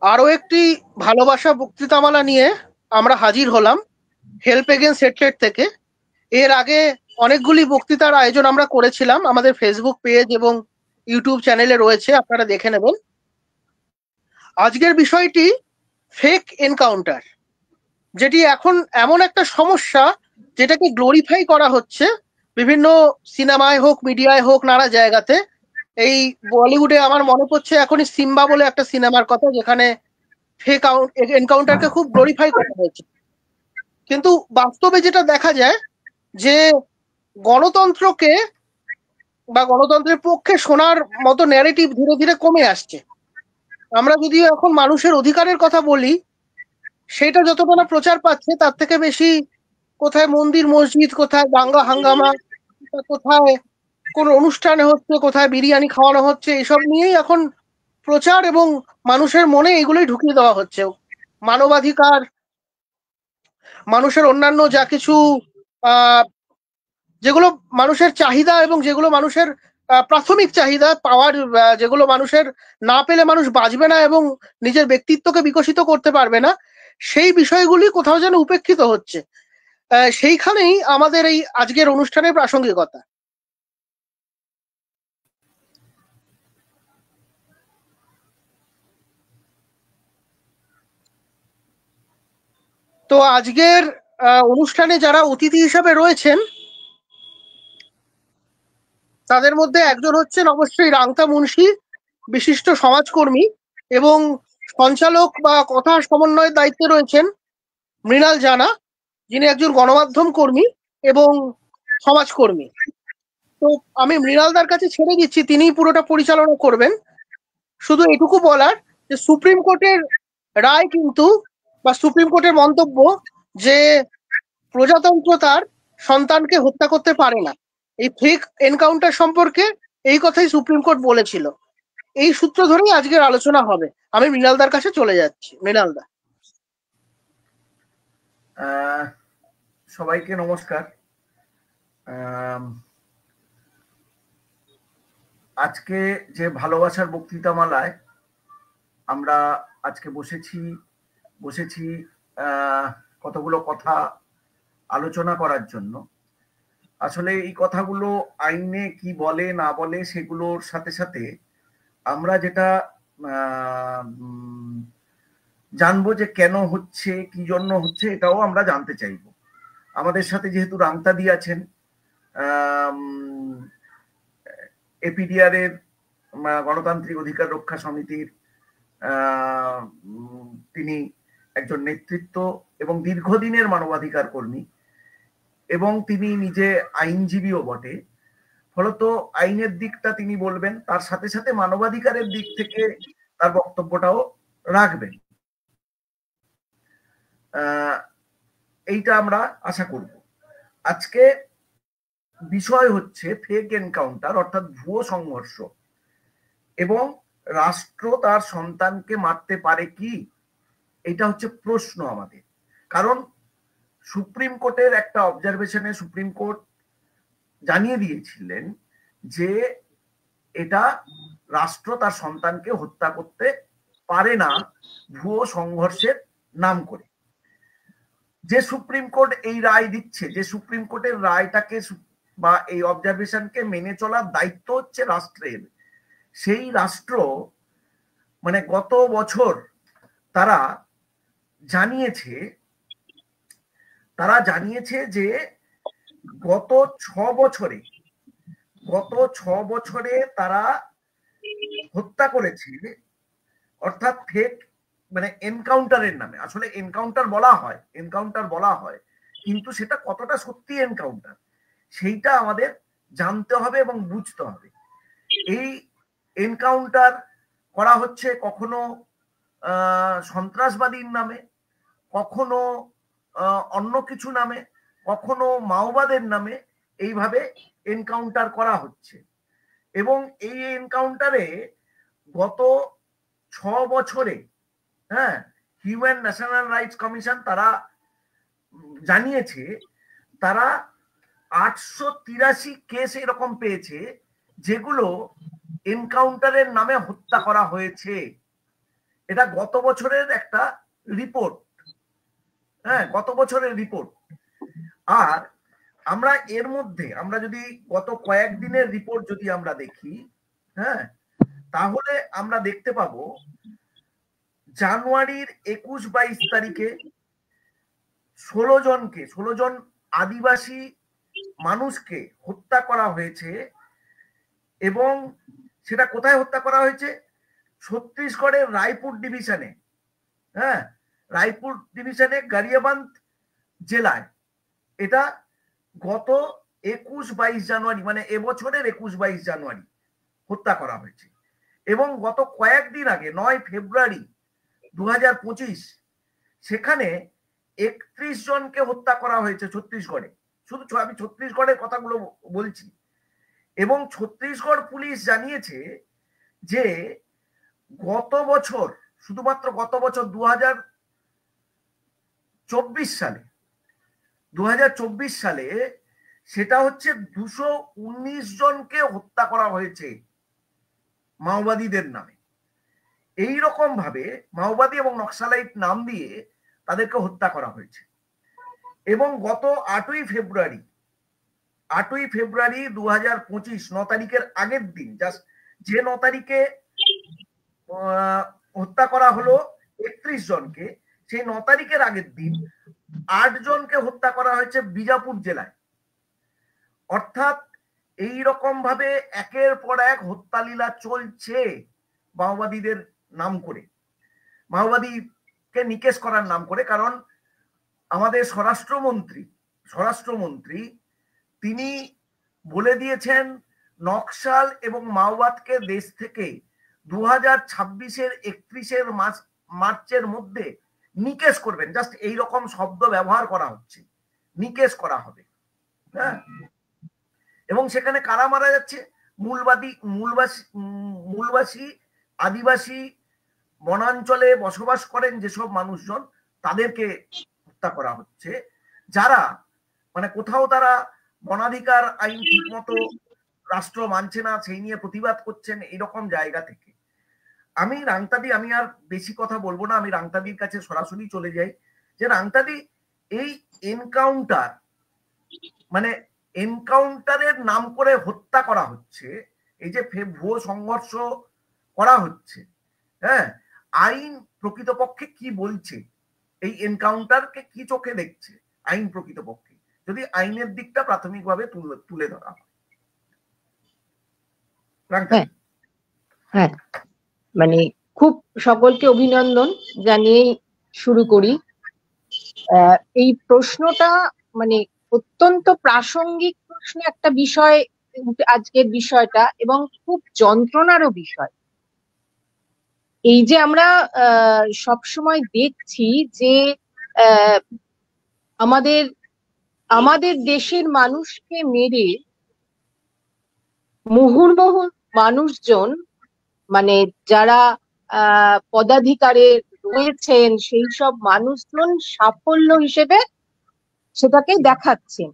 আরো একটি ভালোবাসা বক্তৃতামালা নিয়ে আমরা হাজির হলাম হেল্প এগেইনস্ট হেট্রেড থেকে। এর আগে অনেকগুলি বক্তৃতার আয়োজন আমরা করেছিলাম, আমাদের ফেসবুক পেজ এবং ইউটিউব চ্যানেলে রয়েছে, আপনারা দেখে নেবেন। আজকের বিষয়টি ফেক এনকাউন্টার, যেটি এখন এমন একটা সমস্যা যেটাকে গ্লোরিফাই করা হচ্ছে বিভিন্ন সিনেমায় হোক, মিডিয়ায় হোক, নানা জায়গাতে। এই বলিউডে আমার মনে পড়ছে এখনই সিম্বা বলে একটা সিনেমার কথা, যেখানে ফেক এনকাউন্টারকে খুব গ্লোরিফাই করা হয়েছে। কিন্তু বাস্তবে যেটা দেখা যায় যে গণতন্ত্রকে বা গণতন্ত্রের পক্ষে শোনার মতো ন্যারেটিভ ধীরে ধীরে কমে আসছে। আমরা যদিও এখন মানুষের অধিকারের কথা বলি, সেটা যতটা না প্রচার পাচ্ছে, তার থেকে বেশি কোথায় মন্দির মসজিদ, কোথায় দাঙ্গা হাঙ্গামা, কোথায় কোন অনুষ্ঠানে হচ্ছে, কোথায় বিরিয়ানি খাওয়ানো হচ্ছে, এসব নিয়েই এখন প্রচার এবং মানুষের মনে এগুলোই ঢুকিয়ে দেওয়া হচ্ছে। মানবাধিকার, মানুষের অন্যান্য যা কিছু আহ যেগুলো মানুষের চাহিদা এবং যেগুলো মানুষের প্রাথমিক চাহিদা পাওয়ার, যেগুলো মানুষের না পেলে মানুষ বাঁচবে না এবং নিজের ব্যক্তিত্বকে বিকশিত করতে পারবে না, সেই বিষয়গুলি কোথাও যেন উপেক্ষিত হচ্ছে। সেইখানেই আমাদের এই আজকের অনুষ্ঠানের প্রাসঙ্গিকতা। তো আজকের অনুষ্ঠানে যারা অতিথি হিসাবে রয়েছেন, তাদের মধ্যে একজন হচ্ছেন অবশ্যই রাংতা মুন্সি, বিশিষ্ট সমাজকর্মী, এবং সঞ্চালক বা কথা সমন্বয়ের দায়িত্বে রয়েছেন মৃণাল জানা, যিনি একজন গণমাধ্যম কর্মী এবং সমাজকর্মী। তো আমি মৃণালদার কাছে ছেড়ে দিচ্ছি, তিনি পুরোটা পরিচালনা করবেন। শুধু এটুকু বলার যে সুপ্রিম কোর্টের রায় কিন্তু, বা সুপ্রিম কোর্টের মন্তব্য যে প্রজাতন্ত্র তার সন্তানকে হত্যা করতে পারে না, এই ফেক এনকাউন্টার সম্পর্কে এই কথাই সুপ্রিম কোর্ট বলেছিল। এই সূত্র ধরেই আজকের আলোচনা হবে। আমি মৃণালদার কাছে চলে যাচ্ছি। মৃণালদা। সবাইকে নমস্কার। আজকে যে ভালোবাসার বক্তৃতামালায় আমরা আজকে বসেছি কতগুলো কথা আলোচনা করার জন্য। আসলে এই কথাগুলো আইনে কি বলে না বলে সেগুলোর সাথে সাথে আমরা যেটা জানবো যে কেন হচ্ছে, কি জন্য হচ্ছে, এটাও আমরা জানতে চাইবো। আমাদের সাথে যেহেতু রাংতাদি আছেন, এপিডিআর এর গণতান্ত্রিক অধিকার রক্ষা সমিতির তিনি একজন নেতৃত্ব এবং দীর্ঘদিনের মানবাধিকার কর্মী, এবং তিনি নিজে আইনজীবীও বটে। ফলত আইনের দিকটা তিনি বলবেন, তার সাথে সাথে মানবাধিকারের দিক থেকে তার বক্তব্যটাও রাখবেন। এইটা আমরা আশা করব। আজকে বিষয় হচ্ছে ফেক এনকাউন্টার, অর্থাৎ ভুয়ো সংঘর্ষ, এবং রাষ্ট্র তার সন্তানকে মারতে পারে কি, এটা হচ্ছে প্রশ্ন আমাদের। কারণ সুপ্রিম কোর্টের একটা অবজারভেশনে সুপ্রিম কোর্ট জানিয়ে দিয়েছিলেন যে এটা রাষ্ট্র তার সন্তানকে হত্যা করতে পারে না ভুয়ো সংঘর্ষের নাম করে। যে সুপ্রিম কোর্ট এই রায় দিচ্ছে, যে সুপ্রিম কোর্টের রায়টাকে বা এই অবজারভেশনকে মেনে চলার দায়িত্ব হচ্ছে রাষ্ট্রের, সেই রাষ্ট্র মানে গত বছর তারা জানিয়েছে যে গত 6 বছরে তারা হত্যা করেছে, অর্থাৎ ফেক মানে এনকাউন্টারের নামে। আসলে এনকাউন্টার বলা হয়, কিন্তু সেটা কতটা সত্যি এনকাউন্টার সেইটা আমাদের জানতে হবে এবং বুঝতে হবে। এই এনকাউন্টার করা হচ্ছে কখনো সন্ত্রাসবাদীর নামে, কখনো অন্য কিছু নামে, কখনো মাওবাদের নামে, এইভাবে এনকাউন্টার করা হচ্ছে। এবং এই এনকাউন্টারে গত 6 বছরে হিউম্যান ন্যাশনাল রাইটস কমিশন তারা জানিয়েছে তারা 883 কেস এরকম পেয়েছে যেগুলো এনকাউন্টারের নামে হত্যা করা হয়েছে। এটা গত বছরের একটা রিপোর্ট, হ্যাঁ, গত বছরের রিপোর্ট। আর আমরা এর মধ্যে আমরা যদি গত কয়েকদিনের রিপোর্ট যদি আমরা দেখি, হ্যাঁ, তাহলে আমরা দেখতে পাবো জানুয়ারির 21-22 তারিখে 16 জন আদিবাসী মানুষকে হত্যা করা হয়েছে। এবং সেটা কোথায় হত্যা করা হয়েছে? ছত্তিশগড়ের রায়পুর ডিভিশনে, হ্যাঁ, রায়পুর ডিভিশনে গারিয়াবান্ধ জেলায়। এটা গত 21-22 জানুয়ারি, মানে এবছরের 21-22 জানুয়ারি হত্যা করা হয়েছে। এবং গত কয়েকদিন আগে 9 ফেব্রুয়ারি 2025 সেখানে 31 জনকে হত্যা করা হয়েছে ছত্তিশগড়ে। শুধু আমি ছত্তিশগড়ের কথাগুলো বলছি। এবং ছত্তিশগড় পুলিশ জানিয়েছে যে গত বছর, শুধুমাত্র গত বছর 2024 সালে সেটা হচ্ছে 219 জনকে হত্যা করা হয়েছে মাওবাদীদের নামে। এই রকম ভাবে মাওবাদী এবং নক্সালাইট নাম দিয়ে তাদেরকে হত্যা করা হয়েছে। এবং গত 8ই ফেব্রুয়ারি 2025, 9 তারিখের আগের দিন, জাস্ট যে 9 তারিখে হত্যা করা হলো 31 জনকে, সেই 9 তারিখের আগের দিন 8 জনকে হত্যা করা হয়েছে বিজাপুর জেলায়। অর্থাৎ এই রকম ভাবে একের পর এক হত্যালীলা চলছে মাওবাদীদের নাম করে, মাওবাদীকে নিকেশ করার নাম করে। কারণ আমাদের স্বরাষ্ট্রমন্ত্রী তিনি বলে দিয়েছেন নকশাল এবং মাওবাদকে দেশ থেকে 2026-এর 31 মার্চের মধ্যে নিকেশ করবেন। জাস্ট এই রকম শব্দ ব্যবহার করা হচ্ছে, নিকেশ করা হবে, হ্যাঁ। এবং সেখানে কারা মারা যাচ্ছে? মূলবাসী আদিবাসী বনাঞ্চলে বসবাস করেন যেসব মানুষজন, তাদেরকে হত্যা করা হচ্ছে। যারা মানে কোথাও তারা বনাধিকার আইন ঠিক মতো রাষ্ট্র মানছে না, সেই নিয়ে প্রতিবাদ করছেন, এইরকম জায়গা থেকে। আমি আর বেশি কথা বলবো না, আমি রাংতাদির কাছে সরাসরি চলে যাই। যে রাংতাদি, এই এনকাউন্টার, মানে এনকাউন্টারের নাম করে হত্যা করা হচ্ছে, এই যে ভুয়ো সংঘর্ষ করা হচ্ছে, হ্যাঁ, আইন প্রকৃতপক্ষে কি বলছে? এই এনকাউন্টারকে কি চোখে দেখছে আইন প্রকৃতপক্ষে, যদি আইনের দিকটা প্রাথমিকভাবে তুলে ধরা হয়? হ্যাঁ, মানে খুব সকলকে অভিনন্দন জানিয়েই শুরু করি। এই প্রশ্নটা মানে অত্যন্ত প্রাসঙ্গিক প্রশ্ন, একটা বিষয়, আজকের বিষয়টা, এবং খুব যন্ত্রণারও বিষয়। এই যে আমরা সবসময় দেখছি যে আমাদের দেশের মানুষকে মেরে মুহুর্মুহু মানুষজন, মানে যারা পদাধিকারে রয়েছেন, সেই সব মানুষজন সাফল্য হিসেবে সেটাকে দেখাচ্ছেন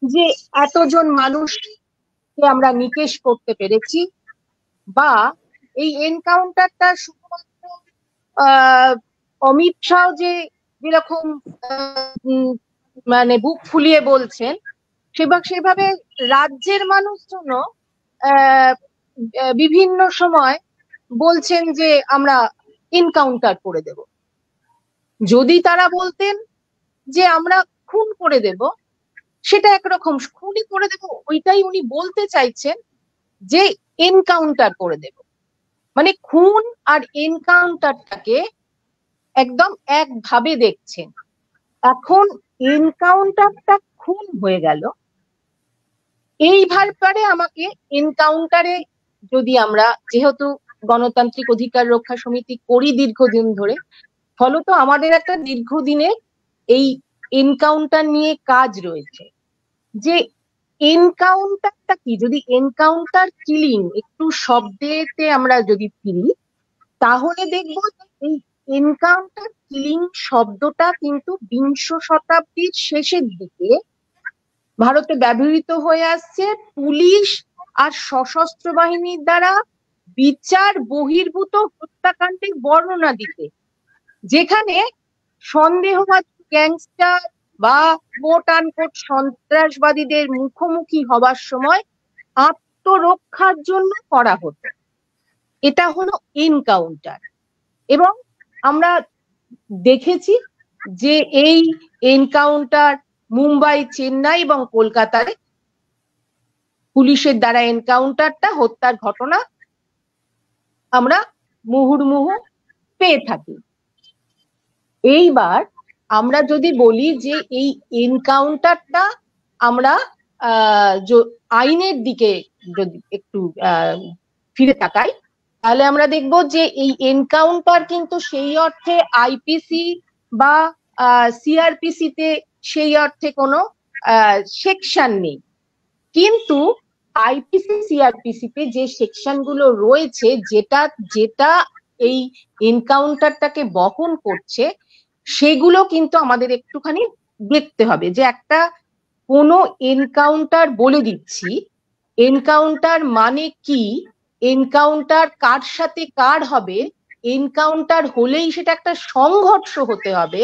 যে এতজন মানুষকে আমরা নিকেশ করতে পেরেছি, বা এই এনকাউন্টারটা শুধুমাত্র অমিত শাহ যেরকম মানে বুক ফুলিয়ে বলছেন, সেভাবে রাজ্যের মানুষজন বিভিন্ন সময় বলছেন যে আমরা এনকাউন্টার করে দেব। যদি তারা বলতেন যে আমরা খুন করে দেব, সেটা একরকম, খুনই করে দেব, ওইটাই উনি বলতে চাইছেন যে এনকাউন্টার করে দেব। মানে খুন আর এনকাউন্টারটাকে একদম একভাবে দেখছেন। এখন এনকাউন্টারটা খুন হয়ে গেল, এই ব্যাপারে আমাকে এনকাউন্টারে, যদি আমরা যেহেতু গণতান্ত্রিক অধিকার রক্ষা সমিতি করি দীর্ঘদিন ধরে, ফলত আমাদের একটা দীর্ঘদিনের এই এনকাউন্টার নিয়ে কাজ রয়েছে। যে এনকাউন্টারটা কি, যদি এনকাউন্টার কিলিং একটু শব্দেতে আমরা যদি ফিরি, তাহলে দেখবো এই এনকাউন্টার কিলিং শব্দটা কিন্তু 20 শতাব্দীর শেষের দিকে ভারতে ব্যবহৃত হয়ে আসছে পুলিশ আর সশস্ত্র বাহিনীর দ্বারা বিচার বহির্ভূত হত্যাকাণ্ডের বর্ণনা দিতে, যেখানে সন্দেহভাজন গ্যাংস্টার বা কোট আনকোট সন্ত্রাসবাদীদের মুখোমুখি হবার সময় আত্মরক্ষার জন্য করা হতো। এটা হলো এনকাউন্টার। এবং আমরা দেখেছি যে এই এনকাউন্টার মুম্বাই, চেন্নাই এবং কলকাতায় পুলিশের দ্বারা এনকাউন্টারটা, হত্যার ঘটনা আমরা মুহুর্মুহু পেয়ে থাকি। এইবার আমরা যদি বলি যে এই এনকাউন্টারটা আমরা আইনের দিকে যদি একটু ফিরে তাকাই, তাহলে আমরা দেখব যে এই এনকাউন্টার কিন্তু সেই অর্থে আইপিসি বা সিআরপিসি তে সেই অর্থে কোনো সেকশন নেই, কিন্তু আইপিসি সিআরপিসি তে যে সেকশন গুলো রয়েছে, যেটা যেটা এই এনকাউন্টারটাকে বহন করছে, সেগুলো কিন্তু আমাদের একটুখানি দেখতে হবে। যে একটা কোনো এনকাউন্টার, বলে দিচ্ছি এনকাউন্টার মানে কি, এনকাউন্টার কার সাথে কার হবে, এনকাউন্টার হলেই সেটা একটা সংঘর্ষ হতে হবে,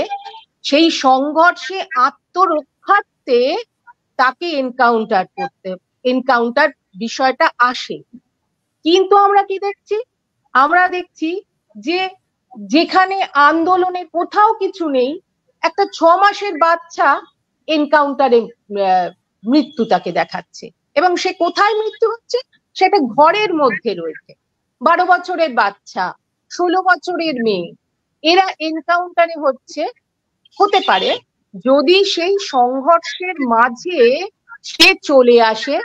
সেই সংঘর্ষে আত্মরক্ষার্থে তাকে এনকাউন্টার বিষয়টা আসে। কিন্তু আমরা কি দেখছি, আমরা দেখছি যে যেখানে আন্দোলনে কোথাও কিছু নেই, একটা 6 মাসের বাচ্চা এনকাউন্টারে মৃত্যু তাকে দেখাচ্ছে, এবং সে কোথায় মৃত্যু হচ্ছে, সেটা ঘরের মধ্যে রয়েছে। 12 বছরের বাচ্চা, 16 বছরের মেয়ে, এরা এনকাউন্টারে হতে পারে যদি সেই সংঘর্ষের মাঝে সে চলে আসে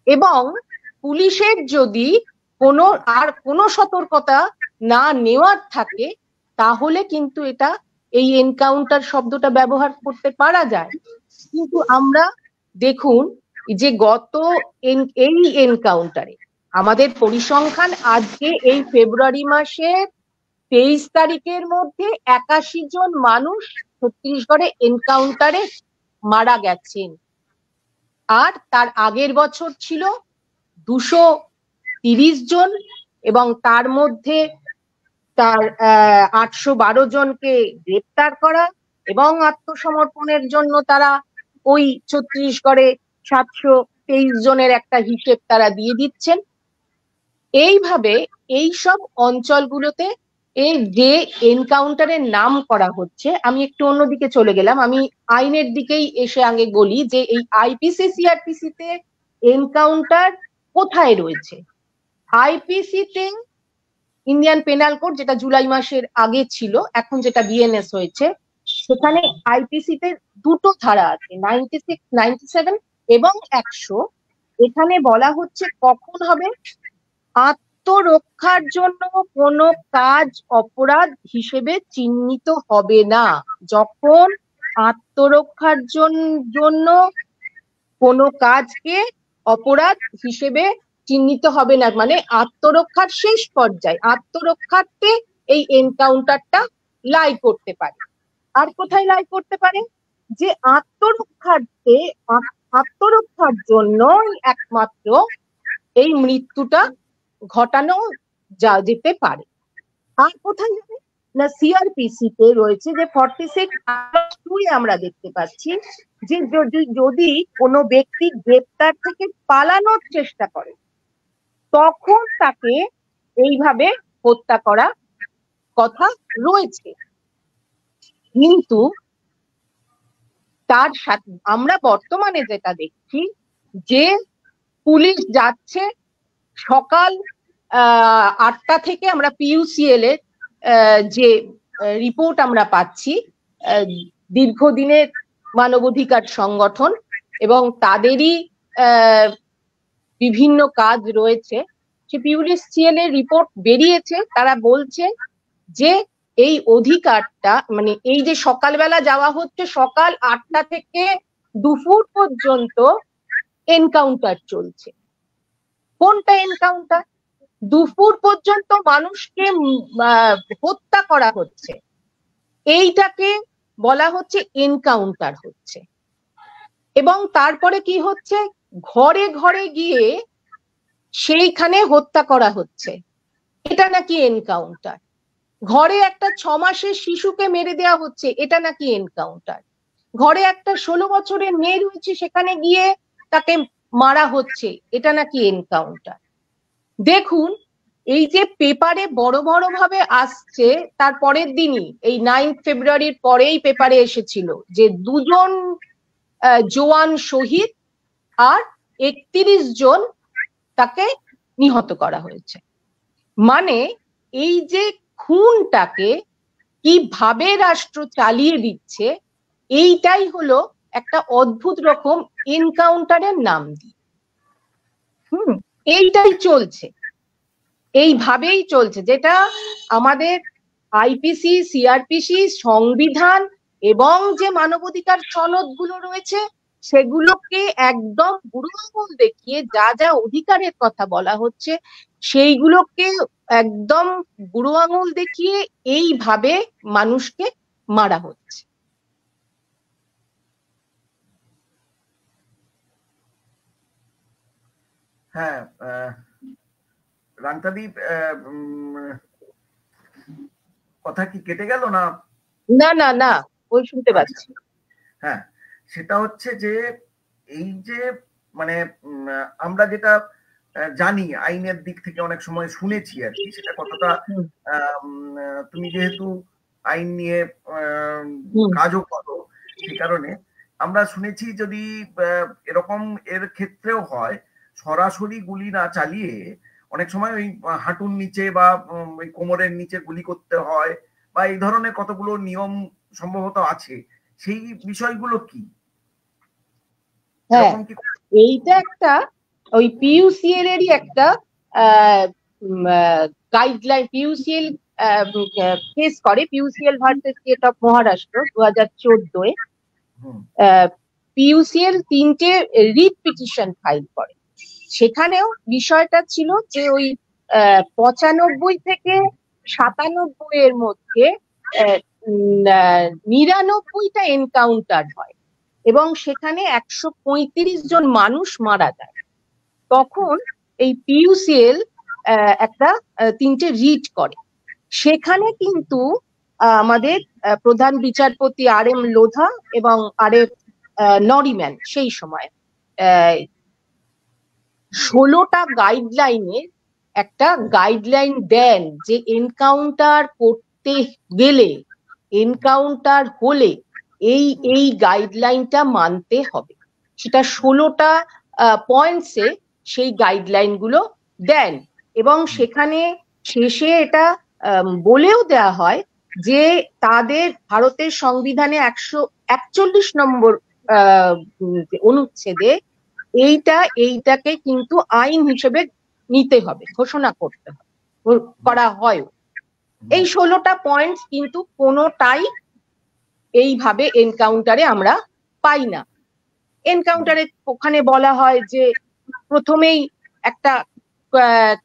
এবং পুলিশের যদি কোনো সতর্কতা না নেওয়ার থাকে, তাহলে কিন্তু এই এনকাউন্টার শব্দটা ব্যবহার করতে পারা যায়। কিন্তু আমরা দেখুন যে এই এনকাউন্টারে আমাদের পরিসংখ্যান আজকে এই ফেব্রুয়ারি মাসের 23 তারিখের মধ্যে 81 জন মানুষ ছত্তিশগড়ে এনকাউন্টারে মারা গেছেন। আর তার আগের বছর ছিল 230 জন, এবং তার মধ্যে তার 812 জনকে গ্রেপ্তার করা, এবং আত্মসমর্পণের জন্য তারা ওই ছত্তিশগড়ে 723 জনের একটা হিসেব তারা দিয়ে দিচ্ছেন। এইভাবে এই সব অঞ্চলগুলোতে এই যে এনকাউন্টারের নাম করা হচ্ছে, আমি একটু অন্যদিকে চলে গেলাম, আমি আইনের দিকেই এসে আগে বলি যে এই আইপিসি সিআরপিসি তে এনকাউন্টার কোথায় রয়েছে। আইপিসি তে ইন্ডিয়ান পেনাল কোড, যেটা জুলাই মাসের আগে ছিল, এখন যেটা বিএনএস হয়েছে, সেখানে আইপিসি তে দুটো ধারা আছে, 96, 97 এবং 100। এখানে বলা হচ্ছে কখন হবে, আত্মরক্ষার জন্য কোনো কাজ অপরাধ হিসেবে চিহ্নিত হবে না। যখন আত্মরক্ষার জন্য কোনো কাজকে অপরাধ হিসেবে চিহ্নিত হবে না, মানে আত্মরক্ষার শেষ পর্যায়ে, আত্মরক্ষার্থে এই এনকাউন্টারটা লাই করতে পারে। আর কোথায় লাই করতে পারে, যে আত্মরক্ষার জন্য একমাত্র এই মৃত্যুটা ঘটানো যেতে পারে। আর কোথায় যাবে না, সিআরপিসি তে রয়েছে যে 46 আমরা দেখতে পাচ্ছি যে যদি কোনো ব্যক্তি গ্রেপ্তার থেকে পালানোর চেষ্টা করে, তখন তাকে এইভাবে হত্যা করা কথা রয়েছে। কিন্তু তার সাথে আমরা বর্তমানে যেটা দেখছি, যে পুলিশ যাচ্ছে সকাল 8টা থেকে, আমরা পিইউসিএল এর যে রিপোর্ট আমরা পাচ্ছি, দীর্ঘদিনের মানবাধিকার সংগঠন এবং তাদেরই বিভিন্ন কাজ রয়েছে, সে পিইউসিএল এর রিপোর্ট বেরিয়েছে। তারা বলছে যে এই অধিকারটা, মানে এই যে সকালবেলা যাওয়া হচ্ছে, সকাল 8টা থেকে দুপুর পর্যন্ত এনকাউন্টার চলছে। কোনটা এনকাউন্টার? দুপুর পর্যন্ত মানুষকে হত্যা করা হচ্ছে, এইটাকে বলা হচ্ছে এনকাউন্টার হচ্ছে। এবং তারপরে কি হচ্ছে, ঘরে ঘরে গিয়ে সেইখানে হত্যা করা হচ্ছে। এটা নাকি এনকাউন্টার। ঘরে একটা 6 মাসের শিশুকে মেরে দেওয়া হচ্ছে, এটা নাকি এনকাউন্টার। ঘরে একটা 16 বছরের মেয়ে রয়েছে, সেখানে গিয়ে তাকে মারা হচ্ছে, এটা নাকি এনকাউন্টার। দেখুন, এই যে পেপারে বড় বড় ভাবে আসছে, তার পরের দিনই এই 9 ফেব্রুয়ারির পরেই পেপারে এসেছিল যে 2 জন জওয়ান শহীদ আর 31 জন তাকে নিহত করা হয়েছে। মানে এই যে খুনটাকে কিভাবে রাষ্ট্র চালিয়ে দিচ্ছে, এইটাই হলো একটা অদ্ভুত রকম এনকাউন্টারের নাম দিয়ে। এইটাই চলছে, এইভাবেই চলছে, যেটা আমাদের আইপিসি, সিআরপিসি, সংবিধান এবং যে মানবাধিকার সনদগুলো রয়েছে সেগুলোকে একদম বুড়ো আঙুল দেখিয়ে যা যা অধিকারের কথা বলা হচ্ছে সেইগুলোকে একদম বুড়ো আঙুল দেখিয়ে এইভাবে মানুষকে মারা হচ্ছে। হ্যাঁ, রাংতাদীপ, কথা কি কেটে গেল না? না না না, ওই শুনতে পাচ্ছি। হ্যাঁ, সেটা হচ্ছে যে এই যে মানে আমরা যেটা জানি আইনের দিক থেকে অনেক সময় শুনেছি আর কি, সেটা কতটা তুমি যেহেতু আইন নিয়ে কাজও করো সেই কারণে আমরা শুনেছি যদি এরকম এর ক্ষেত্রেও হয়, সরাসরি গুলি না চালিয়ে অনেক সময় ওই হাঁটুর নিচে বা ওই কোমরের নিচে গুলি করতে হয়, বা এই ধরনের কতগুলো নিয়ম সম্ভবত আছে। সেই বিষয়গুলো কি? হ্যাঁ, এইটা একটা ওই পিইউসিএল এরই একটা গাইডলাইন। পিইউসিএল কেস করে, পিইউসিএল ভার্সেস স্টেট অফ মহারাষ্ট্র 2014-এ পিইউসিএল 3টে রিট পিটিশন ফাইল করে। সেখানেও বিষয়টা ছিল যে ওই 95 থেকে 97 এর মধ্যে 99টা এনকাউন্টার হয় এবং সেখানে 135 জন মানুষ মারা যায়। তখন এই পিইউসিএল একটা 3টে রিট করে। সেখানে কিন্তু আমাদের প্রধান বিচারপতি আর.এম. লোধা এবং আর.এফ. নরিম্যান সেই সময় 16টা গাইডলাইনের একটা গাইডলাইন দেন যে এনকাউন্টার করতে গেলে, এনকাউন্টার হলে এই গাইডলাইনটা মানতে হবে। সেটা 16টা পয়েন্টসে সেই গাইডলাইন গুলো দেন এবং সেখানে শেষে এটা বলেও দেওয়া হয় যে তাদের ভারতের সংবিধানে 141 নম্বর অনুচ্ছেদে এইটাকে কিন্তু আইন হিসেবে নিতে হবে, ঘোষণা করতে হবে, করা হয়। এই 16টা পয়েন্টস কিন্তু কোনোটাই এইভাবে এনকাউন্টারে আমরা পাই না। এনকাউন্টারে ওখানে বলা হয় যে প্রথমেই একটা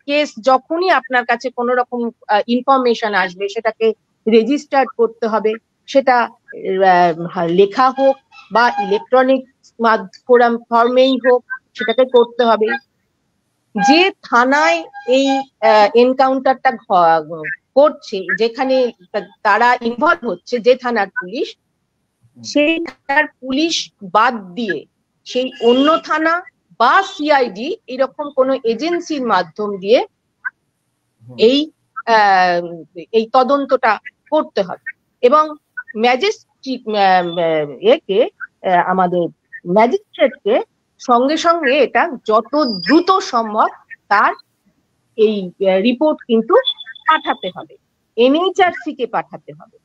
কেস যখনই আপনার কাছে কোনো রকম ইনফরমেশন আসবে সেটাকে রেজিস্টার করতে হবে, সেটা লেখা হোক বা ইলেকট্রনিক ফর্মেই হোক, সেটাকে করতে হবে। যে থানায় এই এনকাউন্টারটা করছে, যেখানে তারা ইনভলভ হচ্ছে, যে থানার পুলিশ, সেই থানার পুলিশ বাদ দিয়ে সেই অন্য থানা বা সিআইডি এরকম কোনো এজেন্সির মাধ্যম দিয়ে এই তদন্তটা করতে হবে এবং আমাদের ম্যাজিস্ট্রেটকে সঙ্গে সঙ্গে এটা যত দ্রুত সম্ভব তার এই রিপোর্ট কিন্তু পাঠাতে হবে, এনএইচআরসি কে পাঠাতে হবে।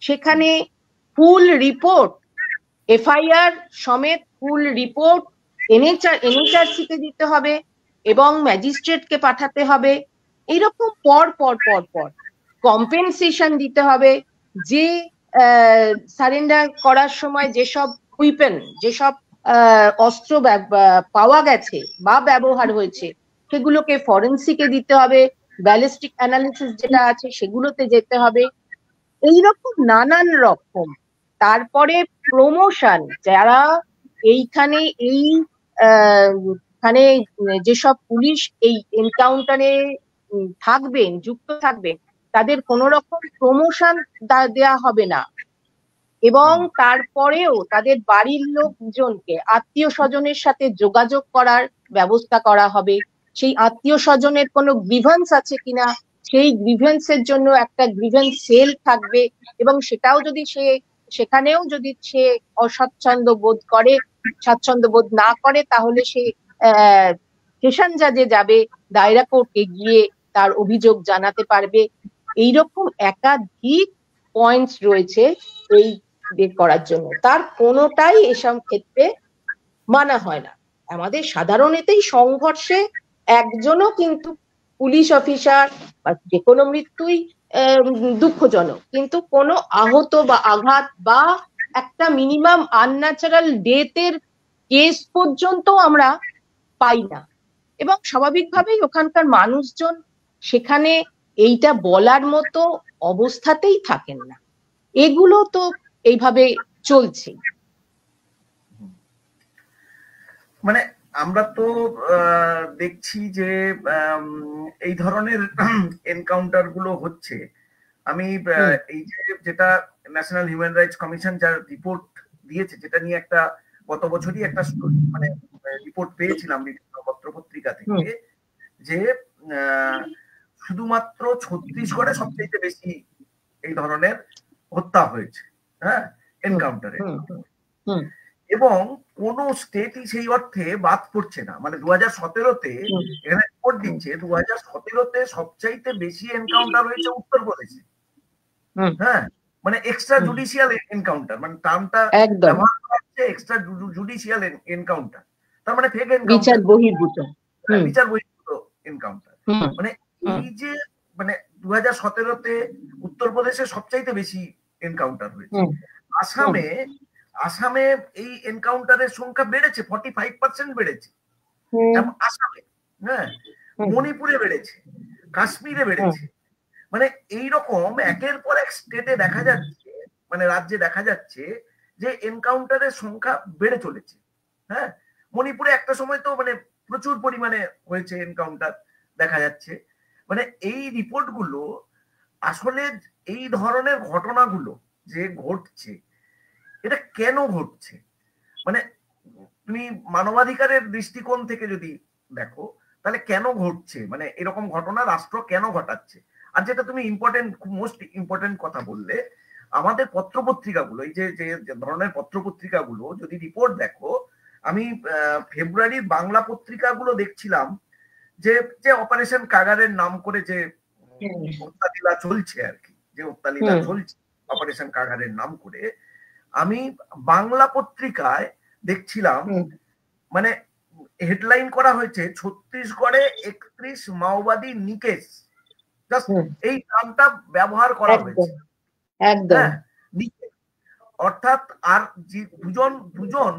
সেখানে ফুল রিপোর্ট, এফআইআর সমেত ফুল রিপোর্ট এনএইচআরসি কে দিতে হবে এবং ম্যাজিস্ট্রেটকে পাঠাতে হবে। এইরকম পর পর পর পর কম্পেনসেশন দিতে হবে। যে সারেন্ডার করার সময় যেসব উইপেন, যেসব অস্ত্র পাওয়া গেছে বা ব্যবহার হয়েছে সেগুলোকে ফরেন্সিকে দিতে হবে, ব্যালিস্টিক অ্যানালিসিস যেটা আছে সেগুলোতে যেতে হবে। এইরকম নানান রকম। তারপরে প্রমোশন, যারা এইখানে যেসব পুলিশ এই এনকাউন্টারে থাকবেন, যুক্ত থাকবেন, তাদের কোনো রকম প্রমোশন দেয়া হবে না, এবং তারপরেও তাদের বাড়ির লোকজনকে আত্মীয় স্বজনের সাথে যোগাযোগ করার ব্যবস্থা করা হবে। সেই আত্মীয় স্বজনের কোনো গ্রিভেন্স আছে কিনা, সেই গ্রিভেন্সের জন্য একটা গ্রিভেন্স সেল থাকবে, এবং সেটাও যদি সেখানেও যদি সে অস্বাচ্ছন্দ্য বোধ করে, স্বাচ্ছন্দ্য বোধ না করে, তাহলে সে সেশন জাজে যাবে, দায়রা কোর্টে গিয়ে তার অভিযোগ জানাতে পারবে। এইরকম একাধিক পয়েন্টস রয়েছে এই করার জন্য, তার কোনোটাই এসব ক্ষেত্রে মানা হয় না। আমাদের সাধারণতেই সংঘর্ষে একজনও কিন্তু পুলিশ অফিসার বা যে কোনো মৃত্যুই দুঃখজনক, কিন্তু কোনো আহত বা আঘাত বা একটা মিনিমাম আনন্যাচারাল ডেথের কেস পর্যন্ত আমরা পাই না, এবং স্বাভাবিকভাবেই ওখানকার মানুষজন সেখানে এইটা বলার মতো অবস্থাতেই থাকেন না। এগুলো তো এইভাবে চলছে। মানে আমরা তো দেখছি যে এই ধরনের এনকাউন্টার গুলো হচ্ছে। আমি এই যে যেটা ন্যাশনাল হিউম্যান রাইটস কমিশন যার রিপোর্ট দিয়েছে, যেটা নিয়ে একটা গত বছরই একটা মানে রিপোর্ট পেয়েছিলাম বিভিন্ন পত্রপত্রিকা থেকে, যে শুধুমাত্র ছত্তিশগড়ে সবচেয়ে বেশি এই ধরনের হত্যা হয়েছে, হ্যাঁ, এনকাউন্টারে, এবং কোন স্টেটই সেই অর্থে বাদ পড়ছে না। মানে 2017-তে এখানে রিপোর্ট দিচ্ছে 2017-তে সবচাইতে বেশি এনকাউন্টার হয়েছে উত্তরপ্রদেশে, হ্যাঁ, মানে এক্সট্রা জুডিশিয়াল এনকাউন্টার, মানে টার্মটা ব্যবহার করা হচ্ছে এক্সট্রা জুডিশিয়াল এনকাউন্টার, তার মানে ফেক এনকাউন্টার, বিচার বহির্ভূত এনকাউন্টার। মানে এই যে মানে 2017-তে উত্তরপ্রদেশে সবচাইতে বেশি এনকাউন্টার হয়েছে। আসামে এই এনকাউন্টারের সংখ্যা বেড়েছে, 45% বেড়েছে আসামে, হ্যাঁ, মণিপুরে বেড়েছে, কাশ্মীরে বেড়েছে। মানে এইরকম একের পর এক স্টেটে দেখা যাচ্ছে, মানে রাজ্যে দেখা যাচ্ছে যে এনকাউন্টারের সংখ্যা বেড়ে চলেছে। হ্যাঁ, মণিপুরে একটা সময় তো মানে প্রচুর পরিমাণে হয়েছে এনকাউন্টার দেখা যাচ্ছে। মানে এই রিপোর্টগুলো আসলে এই ধরনের ঘটনাগুলো যে ঘটছে, এটা কেন ঘটছে, মানে তুমি মানবাধিকারের দৃষ্টিকোণ থেকে যদি দেখো তাহলে কেন ঘটছে, মানে এরকম ঘটনা রাষ্ট্র কেন ঘটাচ্ছে। আর যেটা তুমি মোস্ট ইম্পর্টেন্ট কথা বললে, আমাদের পত্রপত্রিকাগুলো, এই যে ধরনের পত্রপত্রিকাগুলো যদি রিপোর্ট দেখো, আমি ফেব্রুয়ারির বাংলা পত্রিকাগুলো দেখছিলাম, যে অপারেশন কাগারের নাম করে যে হত্যালীলা চলছে আর কি, যে হত্যালীলা চলছে অপারেশন কাগারের নাম করে, আমি বাংলা পত্রিকায় দেখছিলাম মানে হেডলাইন করা হয়েছে ছত্তিশগড়ে 31 মাওবাদী নিকেশ। এই নামটা ব্যবহার করা হয়েছে, অর্থাৎ আর দুজন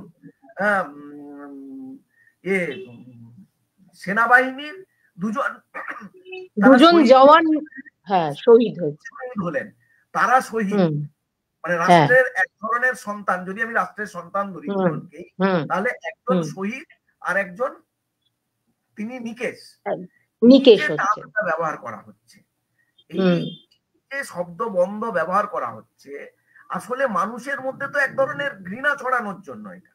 সেনাবাহিনীর দুজন জওয়ান শহীদ হলেন, তারা শহীদ। মানে রাষ্ট্রের এক ধরনের সন্তান, যদি আমি রাষ্ট্রের সন্তান ধরি দুজনকেই, তাহলে একজন শহীদ আর একজন তিনি নিকেশ ব্যবহার করা হচ্ছে। এই যে শব্দ বন্ধ ব্যবহার করা হচ্ছে, আসলে মানুষের মধ্যে তো এক ধরনের ঘৃণা ছড়ানোর জন্য এটা।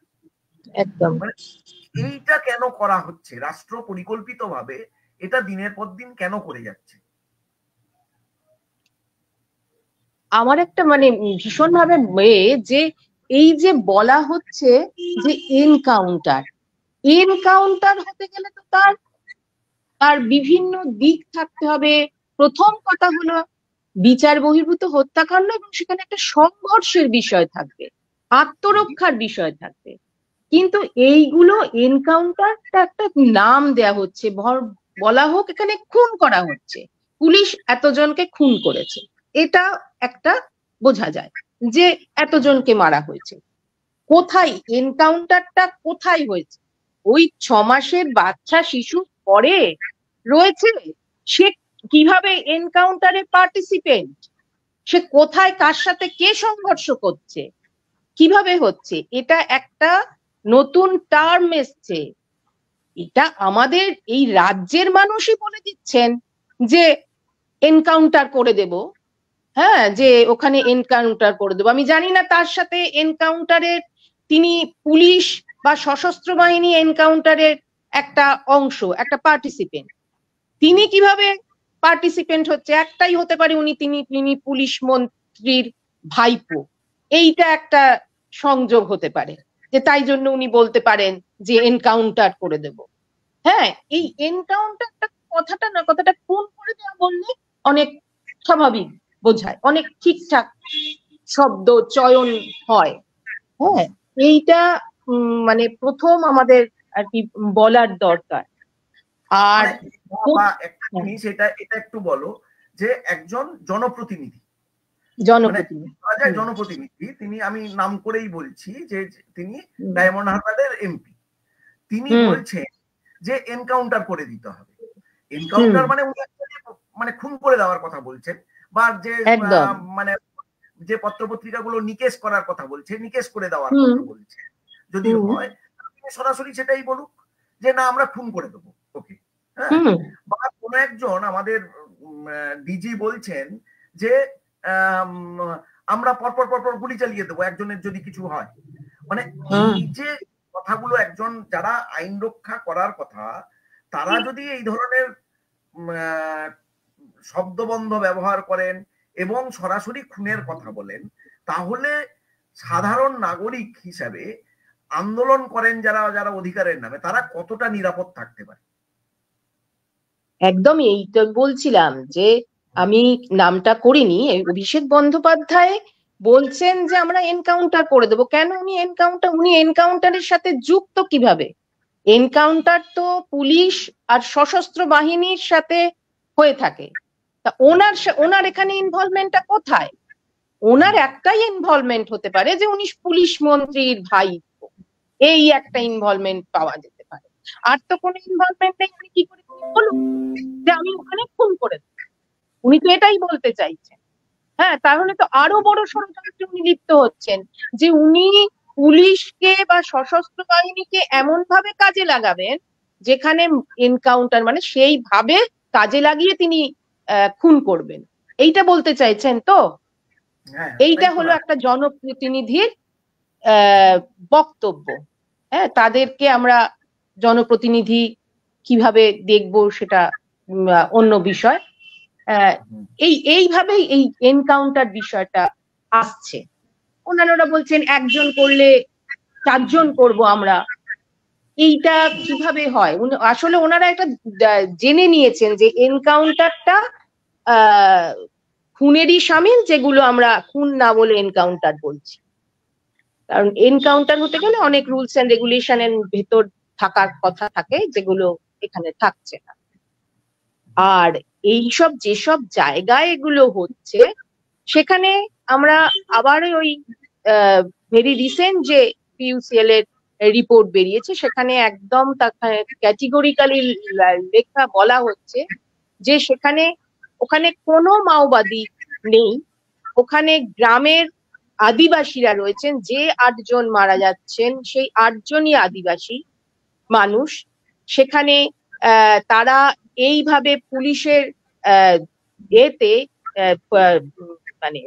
একদম এইটা কেন করা হচ্ছে রাষ্ট্র পরিকল্পিতভাবে, এটা দিনের পর দিন কেন করে যাচ্ছে? আমার একটা মানে ভীষণ ভাবে যে এই যে বলা হচ্ছে যে এনকাউন্টার হতে গেলে তো তার বিভিন্ন দিক থাকতে হবে। প্রথম কথা হলো বিচার বহির্ভূত হত্যাকাণ্ড, এবং সেখানে একটা সংঘর্ষের বিষয় থাকবে, আত্মরক্ষার বিষয় থাকবে। কিন্তু এইগুলো এনকাউন্টারটা একটা নাম দেয়া হচ্ছে, বলা হোক এখানে খুন করা হচ্ছে, পুলিশ এতজনকে খুন করেছে, এটা একটা বোঝা যায় যে এতজনকে মারা হয়েছে। কোথায় এনকাউন্টারটা কোথায় হয়েছে? ওই 6 মাসের বাচ্চা শিশু পরে রয়েছে, সে কিভাবে এনকাউন্টারে পার্টিসিপেন্ট, সে কোথায় কার সাথে কে সংঘর্ষ করছে, কিভাবে হচ্ছে, এটা একটা নতুন টার্ম এসছে। এটা আমাদের এই রাজ্যের মানুষই বলে দিচ্ছেন যে এনকাউন্টার করে দেব, হ্যাঁ, যে ওখানে এনকাউন্টার করে দেবো। আমি জানি না তার সাথে এনকাউন্টারের তিনি পুলিশ বা সশস্ত্র বাহিনী এনকাউন্টারের একটা অংশ, একটা পার্টিসিপেন্ট, তিনি কিভাবে পার্টিসিপেন্ট হচ্ছে। একটাই হতে পারে তিনি পুলিশ মন্ত্রীর ভাইপো, এইটা একটা সংযোগ হতে পারে, যে তাই জন্য উনি বলতে পারেন যে এনকাউন্টার করে দেব। হ্যাঁ, এই এনকাউন্টারটা কথাটা খুন করে দেওয়া বললে অনেক স্বাভাবিক বোঝায়, অনেক ঠিকঠাক শব্দ চয়ন হয়। হ্যাঁ, এইটা মানে প্রথম আমাদের আর কি বলার দরকার। আর এটা একটু বলো যে একজন জনপ্রতিনিধি, জনপ্রতিনিধি তিনি, আমি নাম করেই বলছি যে তিনি ডায়মন্ড হারবারের এমপি, তিনি বলছেন যে এনকাউন্টার করে দিতে হবে। এনকাউন্টার মানে উনি মানে খুন করে দেওয়ার কথা বলছেন, বা যে মানে যে পত্রপত্রিকাগুলো নিকেশ করার কথা বলছে, নিকেশ করে দেওয়ার কথা বলছে। যদি হয় সরাসরি সেটাই বলুক যে না আমরা খুন করে দেবো, ওকে। হ্যাঁ, বা কোন একজন আমাদের ডিজি বলছেন যে আমরা পরপর গুলি চালিয়ে দেবো একজনের যদি কিছু হয়। মানে এই যে কথাগুলো, একজন যারা আইন রক্ষা করার কথা তারা যদি এই ধরনের শব্দবন্ধ ব্যবহার করেন এবং সরাসরি খুনের কথা বলেন, তাহলে সাধারণ নাগরিক হিসাবে আন্দোলন করেন যারা যারা অধিকারের নামে, তারা কতটা নিরাপদ থাকতে পারে। একদম এই তো বলছিলাম যে আমি নামটা করিনি, অভিষেক বন্দ্যোপাধ্যায় বলছেন যে আমরা এনকাউন্টার করে দেবো। কেন উনি এনকাউন্টারের সাথে যুক্ত কিভাবে? এনকাউন্টার তো পুলিশ আর সশস্ত্র বাহিনীর সাথে হয়ে থাকে, তা ওনার এখানে ইনভলভমেন্টটা কোথায়? ওনার একটাই ইনভলভমেন্ট হতে পারে যে উনি পুলিশ মন্ত্রীর ভাই, এই একটা ইনভলভমেন্ট পাওয়া যেতে পারে। আর তো কোনো ইনভলভমেন্ট নেই। উনি কি করে বলুন যে আমি ওখানে খুন করে দেব? উনি তো এটাই বলতে চাইছেন। হ্যাঁ, তাহলে তো আরো বড় ষড়যন্ত্রে উনি লিপ্ত হচ্ছেন, যে উনি পুলিশকে বা সশস্ত্র বাহিনীকে এমন ভাবে কাজে লাগাবেন যেখানে এনকাউন্টার মানে সেইভাবে কাজে লাগিয়ে তিনি খুন করবেন। এইটা বলতে চাইছেন তো? এইটা হলো একটা জনপ্রতিনিধির বক্তব্য। হ্যাঁ, তাদেরকে আমরা জনপ্রতিনিধি কিভাবে দেখবো সেটা অন্য বিষয়। এইভাবেই এই এনকাউন্টার বিষয়টা আসছে। অন্যান্যরা বলছেন একজন করলে 4 জন করবো আমরা। এইটা কিভাবে হয়? আসলে ওনারা একটা জেনে নিয়েছেন যে এনকাউন্টারটা খুনেরই সামিল, যেগুলো আমরা খুন না বলে এনকাউন্টার বলছি। কারণ এনকাউন্টার হতে গেলে অনেক রুলস এন্ড রেগুলেশনের ভেতর থাকার কথা থাকে, যেগুলো এখানে থাকছে না। আর এইসব যেসব জায়গায় এগুলো হচ্ছে, সেখানে আমরা আবার ওই ভেরি রিসেন্ট যে পিইউসিএল এর রিপোর্ট বেরিয়েছে, সেখানে একদম ক্যাটেগরিক্যালি লেখা বলা হচ্ছে যে ওখানে কোনো মাওবাদী নেই। ওখানে গ্রামের আদিবাসীরা রয়েছেন, যে 8 জন মারা যাচ্ছেন সেই 8 জনই আদিবাসী মানুষ। সেখানে তারা এইভাবে পুলিশের এতে মানে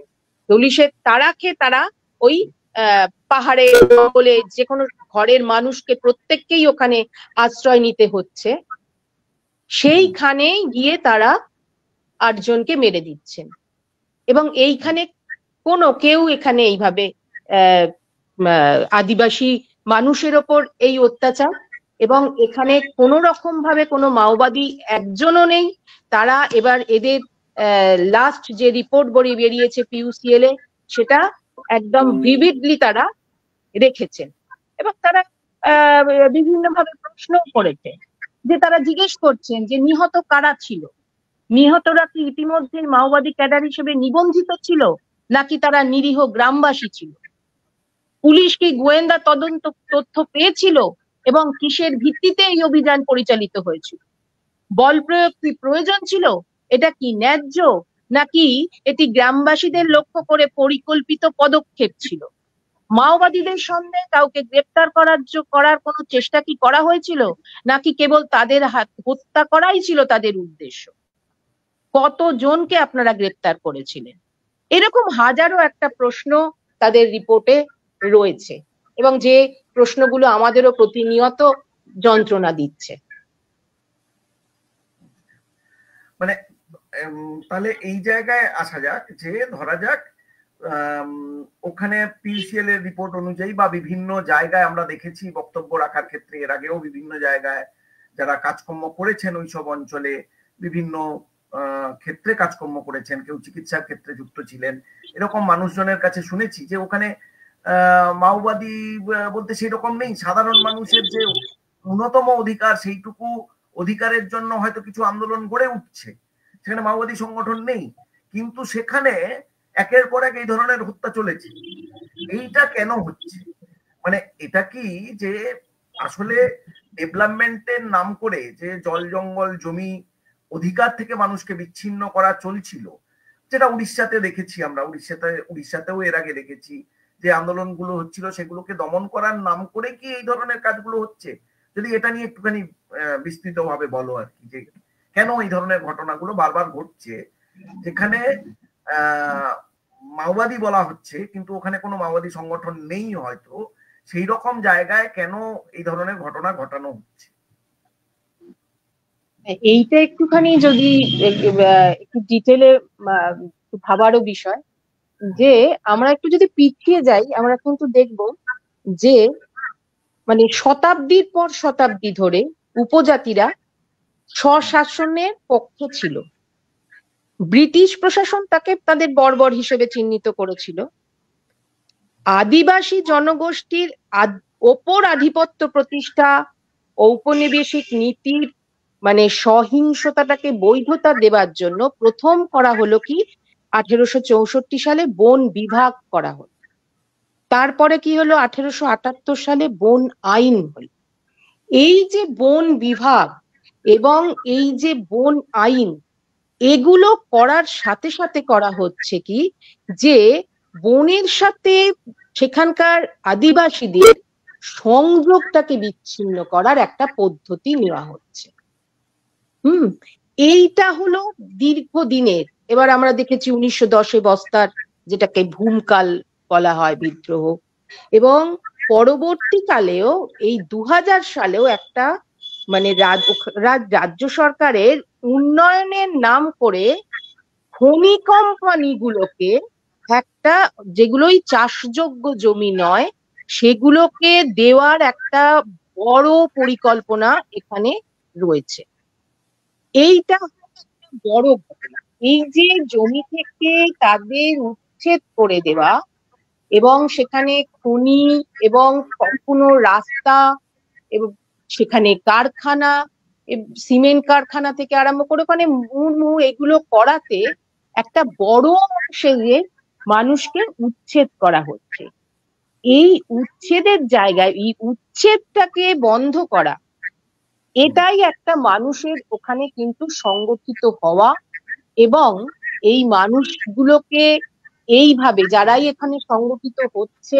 পুলিশের তারা ওই পাহাড়ে জঙ্গলে যে কোনো ঘরের মানুষকে প্রত্যেককেই ওখানে আশ্রয় নিতে হচ্ছে। সেইখানে গিয়ে তারা 8 জনকে মেরে দিচ্ছেন, এবং এইখানে কেউ এখানে এইভাবে আদিবাসী মানুষের ওপর এই অত্যাচার, এবং এখানে কোনো রকম ভাবে কোনো মাওবাদী একজনও নেই। তারা এবার এদের লাস্ট যে রিপোর্ট বেরিয়েছে পিইউসিএল এ, সেটা একদম ভিভিডলি তারা রেখেছেন, এবং তারা বিভিন্নভাবে প্রশ্ন করেছে, যে তারা জিজ্ঞেস করছেন যে নিহত কারা ছিল, নিহতরা কি ইতিমধ্যে মাওবাদী ক্যাডার হিসেবে নিবন্ধিত ছিল, নাকি তারা নিরীহ গ্রামবাসী ছিল? পুলিশ কি গোয়েন্দা তদন্ত তথ্য পেয়েছিল, এবং কিসের ভিত্তিতে এই অভিযান পরিচালিত হয়েছিল? বল প্রয়োগ কি প্রয়োজন ছিল? এটা কি ন্যায্য, নাকি এটি গ্রামবাসীদের লক্ষ্য করে পরিকল্পিত পদক্ষেপ ছিল? মাওবাদীদের সন্দেহে কাউকে গ্রেপ্তার করার কোনো চেষ্টা কি করা হয়েছিল, নাকি কেবল তাদের হত্যা করাই ছিল তাদের উদ্দেশ্য? কতজনকে আপনারা গ্রেপ্তার করেছিলেন? এরকম হাজারো একটা প্রশ্ন তাদের রিপোর্টে রয়েছে, এবং যে প্রশ্নগুলো আমাদেরও প্রতিনিয়ত যন্ত্রণা দিচ্ছে। মানে তাহলে এই জায়গায় আসা যাক যে ধরা যাক ওখানে পিসিএল এর রিপোর্ট অনুযায়ী বা বিভিন্ন জায়গায় আমরা দেখেছি বক্তব্য রাখার ক্ষেত্রে এর আগেও বিভিন্ন জায়গায় যারা কাজকর্ম করেছেন ওইসব অঞ্চলে বিভিন্ন ক্ষেত্রে কাজকর্ম করেছেন, কেউ চিকিৎসার ক্ষেত্রে যুক্ত ছিলেন, এরকম মানুষজনের কাছে শুনেছি যে ওখানে মাওবাদী বলতে সেই রকম নেই। সাধারণ মানুষের যে ন্যূনতম অধিকার, সেইটুকু অধিকারের জন্য হয়তো কিছু আন্দোলন গড়ে উঠছে, সেখানে মাওবাদী সংগঠন নেই, কিন্তু সেখানে একের পর এক এই ধরনের হত্যা চলেছে। এইটা কেন হচ্ছে? মানে এটা কি যে আসলে ডেভেলপমেন্টের নাম করে যে জল জঙ্গল জমি অধিকার থেকে মানুষকে বিচ্ছিন্ন করা চলছিল, যেটা উড়িষ্যাতে দেখেছি আমরা, উড়িষ্যাতেও এর আগে দেখেছি যে আন্দোলনগুলো হচ্ছিল, সেগুলোকে দমন করার নাম করে কি এই ধরনের কাজগুলো হচ্ছে? যদি এটা নিয়ে একটুখানি বিস্তৃতভাবে বলো আর কি, যে কেন এই ধরনের ঘটনাগুলো বারবার ঘটছে, যেখানে মাওবাদী বলা হচ্ছে কিন্তু ওখানে কোনো মাওবাদী সংগঠন নেই হয়তো, সেই রকম জায়গায় কেন এই ধরনের ঘটনা ঘটানো হচ্ছে? এইটা একটুখানি যদি একটু ডিটেলে ভাবারও বিষয়, যে আমরা একটু যদি পিছিয়ে যাই আমরা কিন্তু দেখব যে মানে শতাব্দীর পর শতাব্দী ধরে উপজাতিরা স্বশাসনের পক্ষে ছিল। ব্রিটিশ প্রশাসন তাকে তাদের বর্বর হিসেবে চিহ্নিত করেছিল। আদিবাসী জনগোষ্ঠীর ওপর আধিপত্য প্রতিষ্ঠা, ঔপনিবেশিক নীতির মানে সহিংসতাটাকে বৈধতা দেওয়ার জন্য প্রথম করা হলো কি 1864 সালে বন বিভাগ করা হলো। তারপরে কি হলো 1878 সালে বন আইন হলো। এই যে বন বিভাগ এবং এই যে বন আইন, এগুলো করার সাথে সাথে করা হচ্ছে কি যে বনের সাথে সেখানকার আদিবাসীদের সংযোগটাকে বিচ্ছিন্ন করার একটা পদ্ধতি নেওয়া হচ্ছে। এইটা হলো দীর্ঘদিনের। এবার আমরা দেখেছি 1910-এ বস্তার, যেটাকে ভূমকাল বলা হয়, বিদ্রোহ, এবং পরবর্তীকালেও এই 2000 সালেও একটা মানে রাজ্য সরকারের উন্নয়নের নাম করে খনি কোম্পানিগুলোকে একটা, যেগুলোই চাষযোগ্য জমি নয় সেগুলোকে দেওয়ার একটা বড় পরিকল্পনা এখানে রয়েছে। এইটা বড় ঘটনা। এই যে জমি থেকে তাদের উচ্ছেদ করে দেওয়া এবং সেখানে খনি এবং সম্পূর্ণ রাস্তা এবং সেখানে কারখানা, সিমেন্ট কারখানা থেকে আরম্ভ করে ওখানে এগুলো করাতে একটা বড় অংশে যে মানুষকে উচ্ছেদ করা হচ্ছে। এই উচ্ছেদের জায়গায় এই উচ্ছেদটাকে বন্ধ করা, এটাই একটা মানুষের ওখানে কিন্তু সংগঠিত হওয়া, এবং এই মানুষগুলোকে এইভাবে যারাই এখানে সংগঠিত হচ্ছে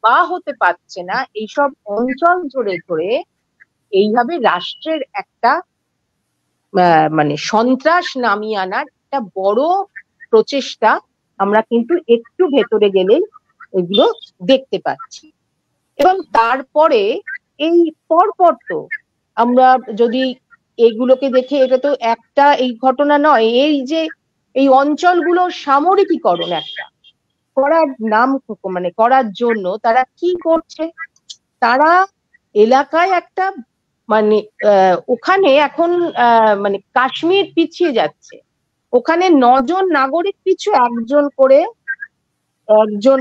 বা হতে পারছে না, এইসব অঞ্চল জুড়ে ধরে এইভাবে রাষ্ট্রের একটা মানে সন্ত্রাস নামিয়ে আনার একটা বড় প্রচেষ্টা আমরা কিন্তু একটু ভেতরে গেলেই এগুলো দেখতে পাচ্ছি। এবং তারপরে এই পরপর তো আমরা যদি এইগুলোকে দেখে, এটা তো একটা এই ঘটনা নয়, এই যে এই অঞ্চলগুলোর সামরিকীকরণ একটা করার নাম মানে করার জন্য তারা কি করছে, তারা এলাকায় একটা মানে ওখানে এখন মানে কাশ্মীর পিছিয়ে যাচ্ছে, ওখানে 9 জন নাগরিক পিছু একজন করে একজন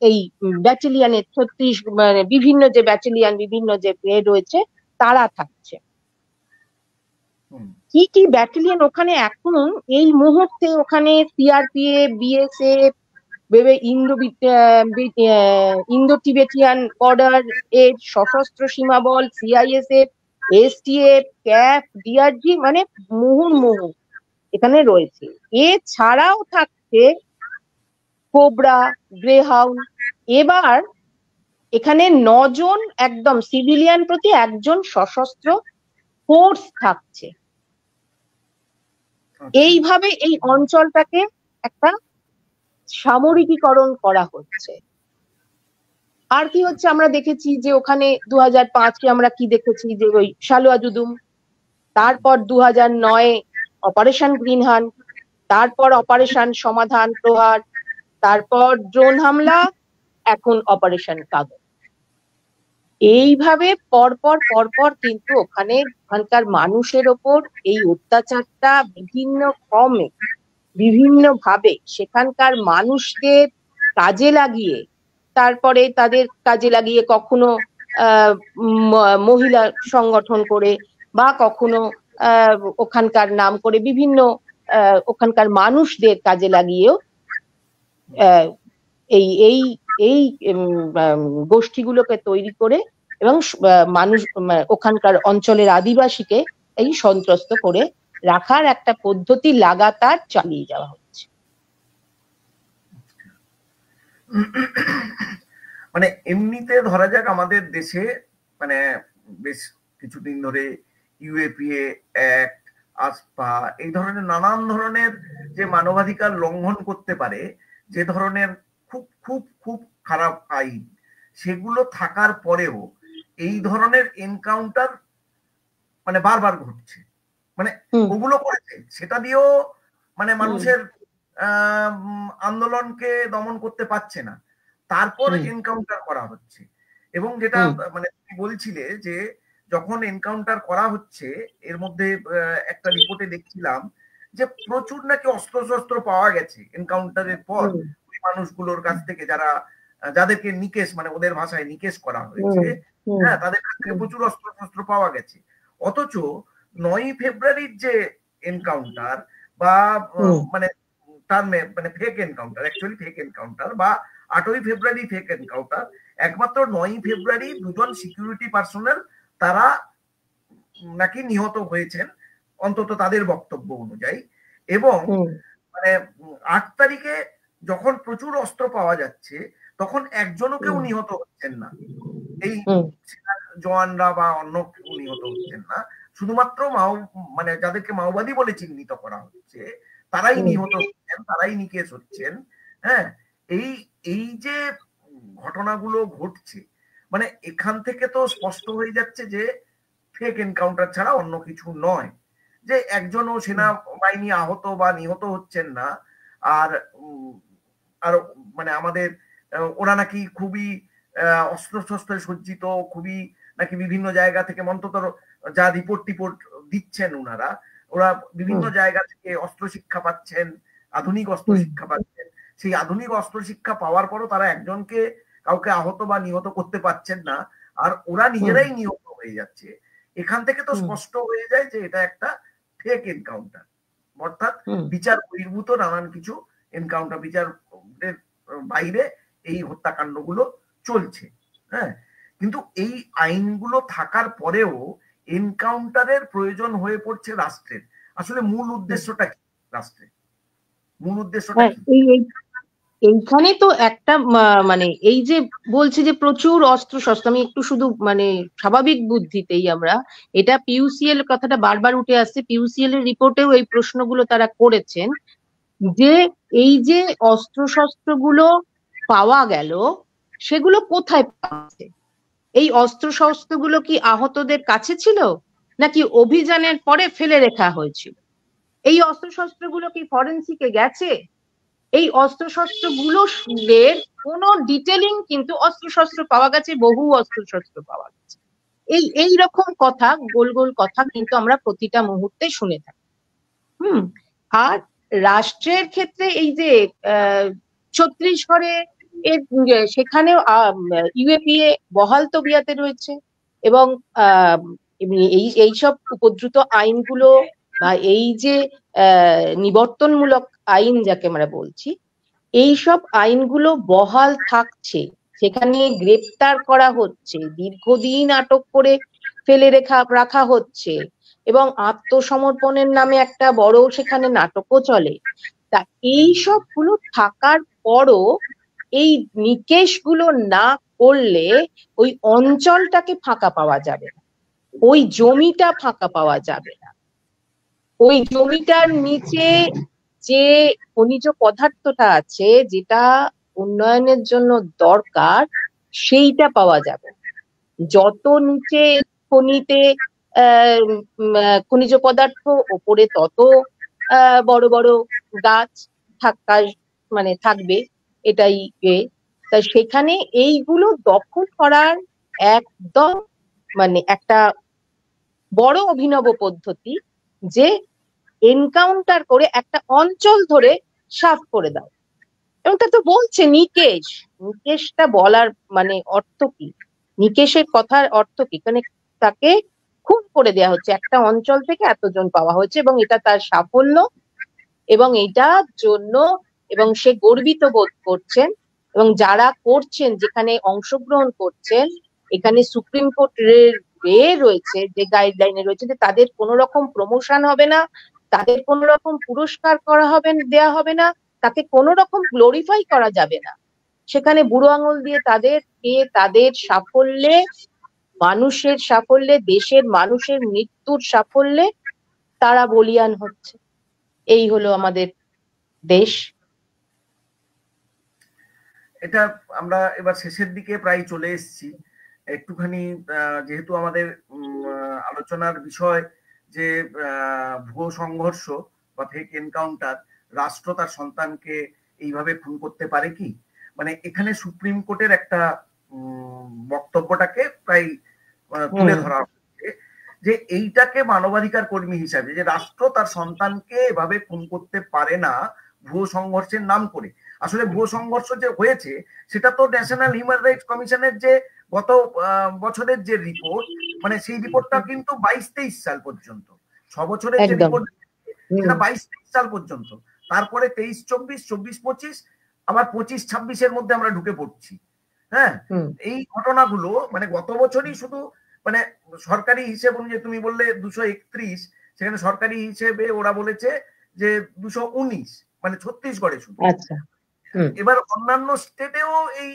এই ব্যাটালিয়নের 36 মানে বিভিন্ন যে ব্যাটালিয়ন বিভিন্ন যে রয়েছে তারা থাকছে। কি কি ব্যাটালিয়ন ওখানে এখন এই মুহূর্তে ওখানে CRPF, BSF, Indo Tibetan border এর সশস্ত্র সীমা বল, সিআইএসএফ, এসটিএফ, ক্যাফ, ডিআরজি, মানে মুহুর্মুহু এখানে রয়েছে। এছাড়াও থাকছে কোবরা, গ্রেহাউন্ড। এবার এখানে 9 জন একদম সিভিলিয়ান প্রতি একজন সশস্ত্র ফোর্স থাকছে। এইভাবে এই অঞ্চলটাকে একটা সামরিকীকরণ করা হচ্ছে। আর কি হচ্ছে আমরা দেখেছি যে ওখানে 2005-এ আমরা কি দেখেছি যে ওই সালুয়া জুদুম, তারপর 2009-এ অপারেশন গ্রিন হান্ট, তারপর অপারেশন সমাধান প্রহার, তারপর ড্রোন হামলা, এখন অপারেশন কাগজ। এইভাবে পরপর কিন্তু ওখানকার মানুষের ওপর এই অত্যাচারটা বিভিন্ন ক্রমে বিভিন্ন ভাবে সেখানকার মানুষদের কাজে লাগিয়ে, তারপরে তাদের কাজে লাগিয়ে কখনো মহিলা সংগঠন করে বা কখনো ওখানকার নাম করে বিভিন্ন ওখানকার মানুষদের কাজে লাগিয়েও এই এই এই গোষ্ঠীগুলোকে তৈরি করে এবং মানুষ ওখানকার অঞ্চলের আদিবাসীকে এই সন্ত্রস্ত করে রাখার একটা পদ্ধতি লাগাতার চালিয়ে যাওয়া হচ্ছে। মানে এমনিতে ধরা যাক আমাদের দেশে মানে বেশ কিছুদিন ধরে ইউএপিএ অ্যাক্ট, আসপা, এই ধরনের নানান ধরনের যে মানবাধিকার লঙ্ঘন করতে পারে, যে ধরনের খুব খুব খুব খারাপ আইন, সেগুলো থাকার পরেও এই ধরনের এনকাউন্টার মানে বারবার ঘটছে। মানে ওগুলো করেছে, সেটা দিয়েও মানে মানুষের আন্দোলনকে দমন করতে পারছে না, তারপর এনকাউন্টার করা হচ্ছে। এবং যেটা মানে তুমি বলছিলে যে যখন এনকাউন্টার করা হচ্ছে, এর মধ্যে একটা রিপোর্টে দেখছিলাম যে প্রচুর নাকি অস্ত্রশস্ত্র পাওয়া গেছে এনকাউন্টারের পর ওই মানুষগুলোর কাছ থেকে, যাদেরকে নিকেশ, মানে ওদের ভাষায় নিকেশ করা হয়েছে, হ্যাঁ, তাদের কাছ থেকে প্রচুর অস্ত্রশস্ত্র পাওয়া গেছে। অথচ 9ই ফেব্রুয়ারির যে এনকাউন্টার বা মানে মানে fake encounter, actually fake encounter, বা 8ই ফেব্রুয়ারি ফেক এনকাউন্টার, একমাত্র 9ই ফেব্রুয়ারি দুজন সিকিউরিটি পার্সোনাল তারা নাকি নিহত হয়েছেন, অন্তত তাদের বক্তব্য অনুযায়ী। এবং মানে 8 তারিখে যখন প্রচুর অস্ত্র পাওয়া যাচ্ছে, তখন একজনও কেউ নিহত হচ্ছেন না, এই জওয়ানরা বা অন্য কেউ নিহত হচ্ছেন না, শুধুমাত্র মানে যাদেরকে মাওবাদী বলে চিহ্নিত করা হচ্ছে তারাই নিহত হচ্ছেন, তারাই নিকেশ হচ্ছেন। হ্যাঁ, এই যে ঘটনাগুলো ঘটছে, মানে এখান থেকে তো স্পষ্ট হয়ে যাচ্ছে যে ফেক এনকাউন্টার ছাড়া অন্য কিছু নয়, যে একজনও সেনাবাহিনী আহত বা নিহত হচ্ছেন না। আর মানে আমাদের ওরা নাকি খুবই অস্ত্রশস্ত্রে সজ্জিত, খুবই নাকি বিভিন্ন জায়গা থেকে, অন্তত যা রিপোর্ট দিচ্ছেন ওনারা, ওরা বিভিন্ন জায়গা থেকে অস্ত্র শিক্ষা পাচ্ছেন, আধুনিক অস্ত্র শিক্ষা পাচ্ছেন। সেই আধুনিক অস্ত্র শিক্ষা পাওয়ার পরও তারা একজনকে কাউকে আহত বা নিহত করতে পারছেন না, আর ওরা নিজেরাই নিহত হয়ে যাচ্ছে। এখান থেকে তো স্পষ্ট হয়ে যায় যে এটা একটা ফেক এনকাউন্টার, অর্থাৎ বিচার বহির্ভূত নানান কিছু এনকাউন্টার, বিচারের বাইরে এই হত্যাকাণ্ডগুলো চলছে। হ্যাঁ, কিন্তু এই আইনগুলো থাকার পরেও এনকাউন্টারের প্রয়োজন হয়ে পড়ছে রাষ্ট্রের। আসলে মূল উদ্দেশ্যটা কি রাষ্ট্রের? মূল উদ্দেশ্যটা কি? এইখানে তো একটা মানে এই যে বলছে যে প্রচুর অস্ত্র শস্ত্র, আমি একটু শুধু মানে স্বাভাবিক বুদ্ধিতেই আমরা, এটা পিইউসিএল কথাটা বারবার উঠে আসছে, পিইউসিএল এর রিপোর্টেও এই প্রশ্নগুলো তারা করেছেন, যে এই যে অস্ত্র শস্ত্রগুলো পাওয়া গেল সেগুলো কোথায় পাচ্ছে? এই অস্ত্র শস্ত্রগুলো কি আহতদের কাছে ছিল, নাকি অভিযানের পরে ফেলে রাখা হয়েছিল? এই অস্ত্র শস্ত্রগুলো কি ফরেন্সিকে গেছে? এই অস্ত্রশস্ত্রগুলোর কোনো ডিটেলিং কিন্তু অস্ত্রশস্ত্র পাওয়া গেছে, বহু অস্ত্রশস্ত্র পাওয়া গেছে, এই রকম কথা, গোল গোল কথা কিন্তু আমরা প্রতিটা মুহূর্তে শুনে থাকি। আর রাষ্ট্রের ক্ষেত্রে এই যে ছত্তিশগড়ে সেখানেও ইউএপিএ বহাল তবিয়াতে রয়েছে, এবং এইসব উপদ্রুত আইনগুলো বা এই যে নিবর্তনমূলক আইন যাকে আমরা বলছি, এইসব আইনগুলো বহাল থাকছে, সেখানে গ্রেপ্তার করা হচ্ছে, দীর্ঘদিন আটক করে ফেলে রাখা হচ্ছে, এবং আত্মসমর্পণের নামে একটা বড় সেখানে নাটকও চলে। তা এই সবগুলো থাকার পরও এই নিকেশগুলো না করলে ওই অঞ্চলটাকে ফাঁকা পাওয়া যাবে না, ওই জমিটা ফাঁকা পাওয়া যাবে না। ওই জমিটার নিচে যে খনিজ পদার্থটা আছে, যেটা উন্নয়নের জন্য দরকার, সেইটা পাওয়া যাবে। যত নিচে খনিতে খনিজ পদার্থ, ওপরে তত বড় বড় গাছ থাকা মানে থাকবে, এটাই তাই সেখানে এইগুলো দখল করার একদম মানে একটা বড় অভিনব পদ্ধতি, যে এনকাউন্টার করে একটা অঞ্চল ধরে সাফ করে দাও। এবং তা তো বলছে নিকেশ, নিকেশটা বলার মানে অর্থ কি, নিকেশের কথার অর্থ কি? মানে তাকে খুন করে দেওয়া হচ্ছে, একটা অঞ্চল থেকে এতজন পাওয়া হয়েছে এবং এটা তার সাফল্য, এবং এটার জন্য এবং সে গর্বিত বোধ করছেন। এবং যারা করছেন, যেখানে অংশগ্রহণ করছেন, এখানে সুপ্রিম কোর্টের রয়েছে, যে গাইডলাইনে রয়েছে যে তাদের কোনো রকম প্রমোশন হবে না, তাদের কোনো রকম পুরস্কার করা হবে দেয়া হবে না, তাকে কোনো রকম গ্লোরিফাই করা যাবে না। সেখানে বুড়ো আঙুল দিয়ে তাদের সাফল্যে, মানুষের সাফল্যে, দেশের মানুষের মৃত্যুর সাফল্যে তারা বলিয়ান হচ্ছে। এই হলো আমাদের দেশ। এটা আমরা এবার শেষের দিকে প্রায় চলে এসেছি। একটুখানি যেহেতু আমাদের আলোচনার বিষয় যে ভুয়ো সংঘর্ষ বা ফেক এনকাউন্টার, রাষ্ট্র তার সন্তানকে এইভাবে খুন করতে পারে কি, মানে এখানে সুপ্রিম কোর্টের একটা বক্তব্যটাকে প্রায় তুলে ধরা হচ্ছে যে এইটাকে মানবাধিকার কর্মী হিসাবে, যে রাষ্ট্র তার সন্তানকে এভাবে খুন করতে পারে না ভুয়ো সংঘর্ষের নাম করে। আসলে ভুয়ো সংঘর্ষ যে হয়েছে সেটা তো ন্যাশনাল হিউম্যান রাইটস কমিশনের যে গত বছরের যে রিপোর্ট, মানে সেই রিপোর্টটা কিন্তু 22-23 সাল পর্যন্ত, 6 বছরের যে রিপোর্ট সেটা 22-23 সাল পর্যন্ত। তারপরে 23-24, 24-25, আবার 25-26-এর মধ্যে আমরা ঢুকে পড়ছি। হ্যাঁ, এই ঘটনাগুলো মানে গত বছরই শুধু মানে সরকারি হিসেব অনুযায়ী, তুমি বললে 231, সেখানে সরকারি হিসেবে ওরা বলেছে যে 219, মানে ছত্তিশগড়ে শুধু। আচ্ছা, এবার অন্যান্য স্টেটেও এই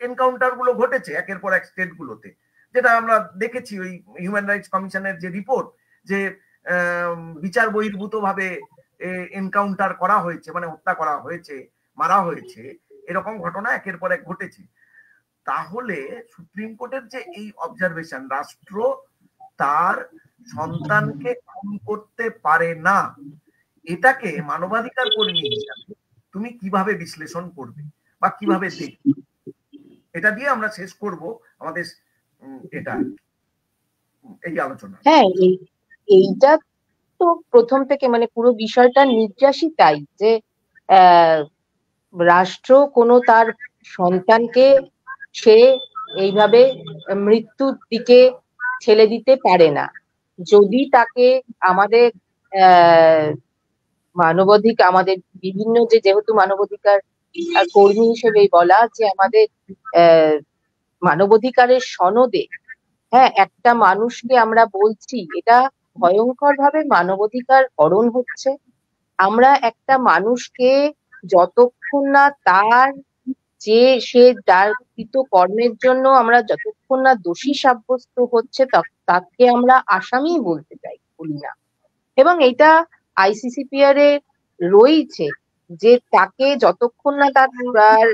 এনকাউন্টার গুলো ঘটেছে একের পর এক স্টেট গুলোতে, যেটা আমরা দেখেছি ওই হিউম্যান রাইটস কমিশনের যে রিপোর্ট, যে বিচার বহির্ভূত ভাবে এনকাউন্টার করা হয়েছে, মানে হত্যা করা হয়েছে, মারা হয়েছে, এরকম ঘটনা একের পর এক ঘটেছে। তাহলে সুপ্রিম কোর্টের যে এই অবজারভেশন, রাষ্ট্র তার সন্তানকে খুন করতে পারে না, এটাকে মানবাধিকার কর্মী হিসাবে তুমি কিভাবে বিশ্লেষণ করবে বা কিভাবে দেখবে, এটা দিয়ে আমরা শেষ করব আমাদের এটা এই আলোচনা। হ্যাঁ, এইটা তো প্রথম থেকে মানে পুরো বিষয়টা নির্যাসই তাই, যে রাষ্ট্র কোনো তার সন্তানকে সে এইভাবে মৃত্যুর দিকে ঠেলে দিতে পারে না। যদি তাকে আমাদের মানবাধিকার, আমাদের বিভিন্ন যেহেতু মানবাধিকার কর্মী হিসেবেই বলা, যে আমাদের মানবাধিকারের সনদে, হ্যাঁ, একটা মানুষকে আমরা বলছি এটা ভয়ঙ্কর ভাবে মানবাধিকার হরণ হচ্ছে। আমরা একটা মানুষকে যতক্ষণ না তার যে সে যার কৃত কর্মের জন্য আমরা যতক্ষণ না দোষী সাব্যস্ত হচ্ছে তাকে আমরা আসামি বলতে বলি না। এবং এটা আইসিসিপিআর এ রয়েছে যে তাকে যতক্ষণ না তার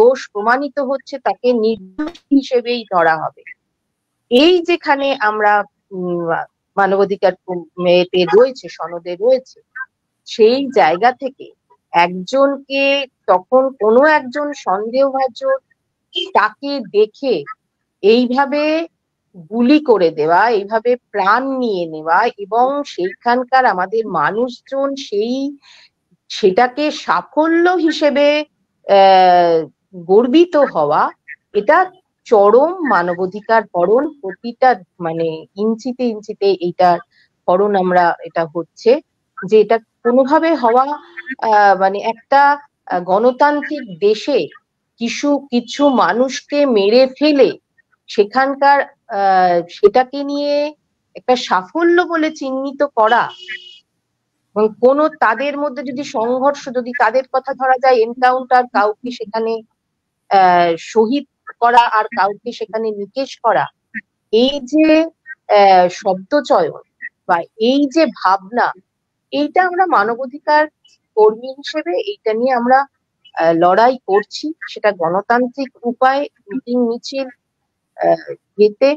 দোষ প্রমাণিত হচ্ছে তাকে নির্দোষ হিসেবেই ধরা হবে। এই যেখানে আমরা মানবাধিকার রয়েছে, সনদে রয়েছে, সেই জায়গা থেকে একজনকে তখন কোনো একজন সন্দেহভাজন তাকে দেখে এইভাবে গুলি করে দেওয়া, এইভাবে প্রাণ নিয়ে নেওয়া, এবং সেইখানকার আমাদের মানুষজন সেটাকে সাফল্য হিসেবে গর্বিত হওয়া, এটা চরম মানবাধিকার হরণ। প্রতিটা মানে ইঞ্চিতে ইঞ্চিতে এইটার হরণ আমরা এটা হচ্ছে, যে এটা কোনোভাবে হওয়া মানে একটা গণতান্ত্রিক দেশে কিছু মানুষকে মেরে ফেলে সেখানকার সেটাকে নিয়ে একটা সাফল্য বলে চিহ্নিত করা, এবং কোন তাদের মধ্যে যদি সংঘর্ষ, যদি তাদের কথা ধরা যায়, এনকাউন্টার, কাউকে সেখানে শহীদ করা আর কাউকে সেখানে নিকেশ করা, এই যে শব্দচয়ন, বা এই যে ভাবনা, এইটা আমরা মানবাধিকার কর্মী হিসেবে এইটা নিয়ে আমরা লড়াই করছি। সেটা গণতান্ত্রিক উপায়, মিটিং মিছিল ইয়েতে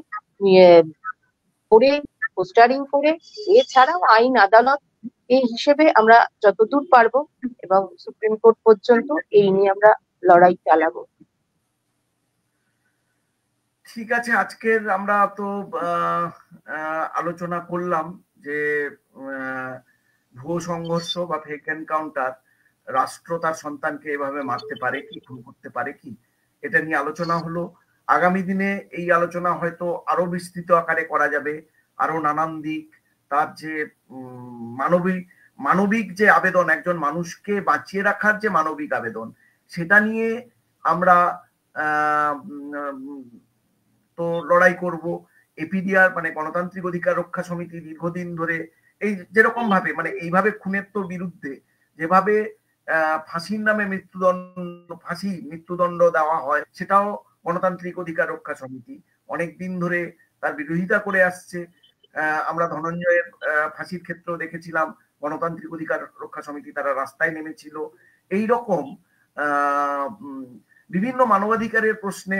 করে, পোস্টারিং করে, এছাড়াও আইন আদালত এই হিসেবে আমরা যতদূর পারবো এবং সুপ্রিম কোর্ট পর্যন্ত এই নিয়ে আমরা লড়াই চালাবো। ঠিক আছে, আজকের আমরা তো আলোচনা করলাম যে ভুয়ো সংঘর্ষ বা ফেক এনকাউন্টার রাষ্ট্র তার সন্তানকে এভাবে মারতে পারে কি, খুন করতে পারে কি, এটা নিয়ে আলোচনা হলো। আগামী দিনে এই আলোচনা হয়তো আরো বিস্তৃত আকারে করা যাবে, আরো নানান দিক, তার যে মানবিক যে আবেদন, একজন মানুষকে বাঁচিয়ে রাখার যে মানবিক আবেদন, সেটা নিয়ে আমরা তো লড়াই করব। এপিডিআর মানে গণতান্ত্রিক অধিকার রক্ষা সমিতি দীর্ঘদিন ধরে এই যেরকম ভাবে মানে এইভাবে খুনের তো বিরুদ্ধে যেভাবে ফাঁসির নামে মৃত্যুদণ্ড দেওয়া হয়, সেটাও গণতান্ত্রিক অধিকার রক্ষা সমিতি অনেক দিন ধরে তার বিরোধিতা করে আসছে। আমরা ধনঞ্জয়ের ফাঁসির ক্ষেত্রেও দেখেছিলাম গণতান্ত্রিক অধিকার রক্ষা সমিতি তারা রাস্তায় নেমেছিল। এই রকম বিভিন্ন মানবাধিকারের প্রশ্নে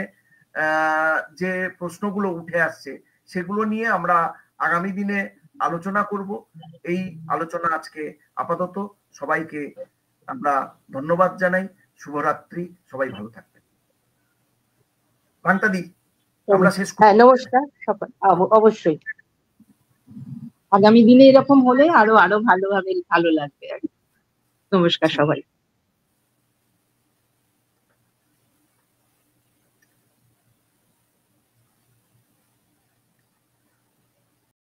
যে প্রশ্নগুলো উঠে আসছে সেগুলো নিয়ে আমরা আগামী দিনে আলোচনা করব। এই আলোচনা আজকে আপাতত সবাইকে আমরা ধন্যবাদ জানাই। শুভরাত্রি, সবাই ভালো থাকবেন। ঘন্টা দি আমরা শেষ করি। হ্যাঁ, নমস্কার সবাই। অবশ্যই আগামী দিনে এরকম হলে আরো ভালোভাবে ভালো লাগবে। নমস্কার সবাই।